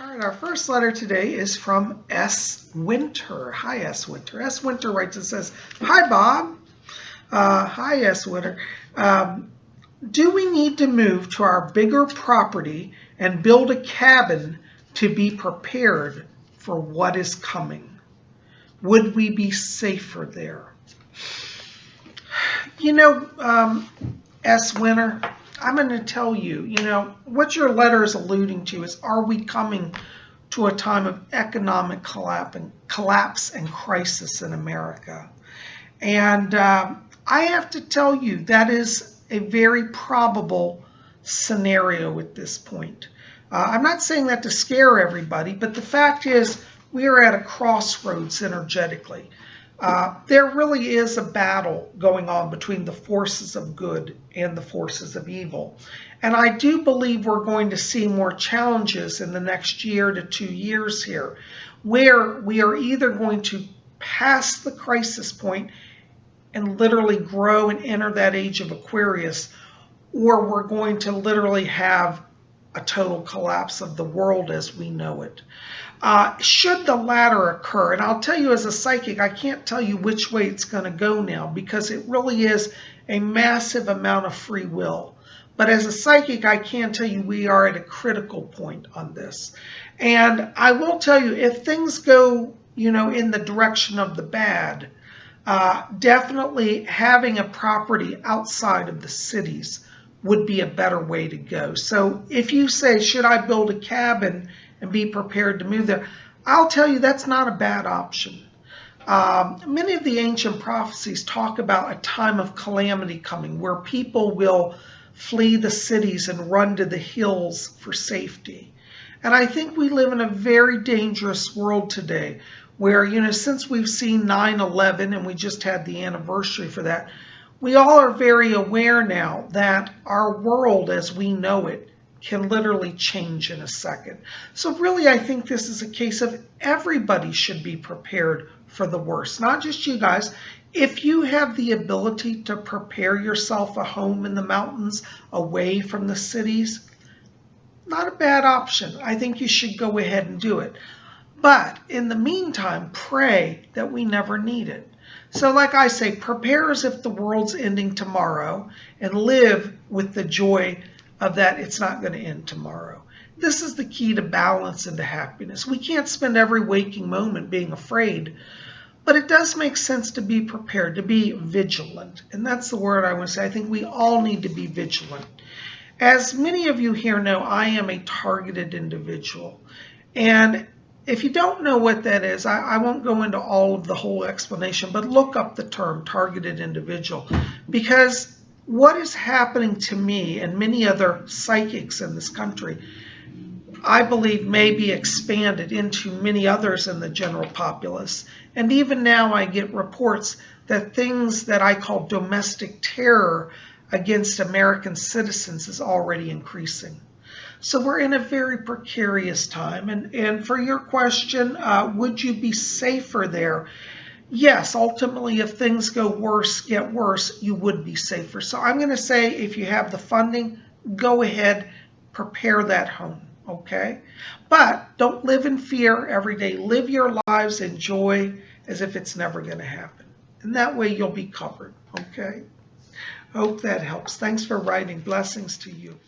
All right, our first letter today is from S. Winter. Hi, S. Winter. S. Winter writes and says, "Hi, Bob." Hi, S. Winter. Do we need to move to our bigger property and build a cabin to be prepared for what is coming? Would we be safer there? S. Winter, I'm going to tell you, what your letter is alluding to is, are we coming to a time of economic collapse and crisis in America? And I have to tell you, that is a very probable scenario at this point. I'm not saying that to scare everybody, but the fact is we are at a crossroads energetically. There really is a battle going on between the forces of good and the forces of evil. And I do believe we're going to see more challenges in the next year to 2 years here, where we are either going to pass the crisis point and literally grow and enter that age of Aquarius, or we're going to literally have a total collapse of the world as we know it. Should the latter occur, and I'll tell you as a psychic, I can't tell you which way it's going to go now because it really is a massive amount of free will. But as a psychic, I can tell you we are at a critical point on this. And I will tell you, if things go, in the direction of the bad, definitely having a property outside of the cities would be a better way to go. So if you say, should I build a cabin and be prepared to move there, I'll tell you that's not a bad option. Many of the ancient prophecies talk about a time of calamity coming where people will flee the cities and run to the hills for safety. And I think we live in a very dangerous world today where, since we've seen 9/11 and we just had the anniversary for that, we all are very aware now that our world as we know it can literally change in a second. So really, I think this is a case of everybody should be prepared for the worst, not just you guys. If you have the ability to prepare yourself a home in the mountains away from the cities, not a bad option. I think you should go ahead and do it. But in the meantime, pray that we never need it. So like I say, prepare as if the world's ending tomorrow and live with the joy of that it's not going to end tomorrow. This is the key to balance and to happiness. We can't spend every waking moment being afraid, but it does make sense to be prepared, to be vigilant. And that's the word I want to say. I think we all need to be vigilant. As many of you here know, I am a targeted individual. And if you don't know what that is, I won't go into all of the whole explanation, but look up the term targeted individual, because what is happening to me and many other psychics in this country, I believe may be expanded into many others in the general populace. And even now I get reports that things that I call domestic terror against American citizens is already increasing. So we're in a very precarious time. And for your question, would you be safer there? Yes, ultimately, if things get worse, you would be safer. So I'm going to say, if you have the funding, go ahead, prepare that home, okay? But don't live in fear every day. Live your lives, enjoy as if it's never going to happen. And that way you'll be covered, okay? Hope that helps. Thanks for writing. Blessings to you.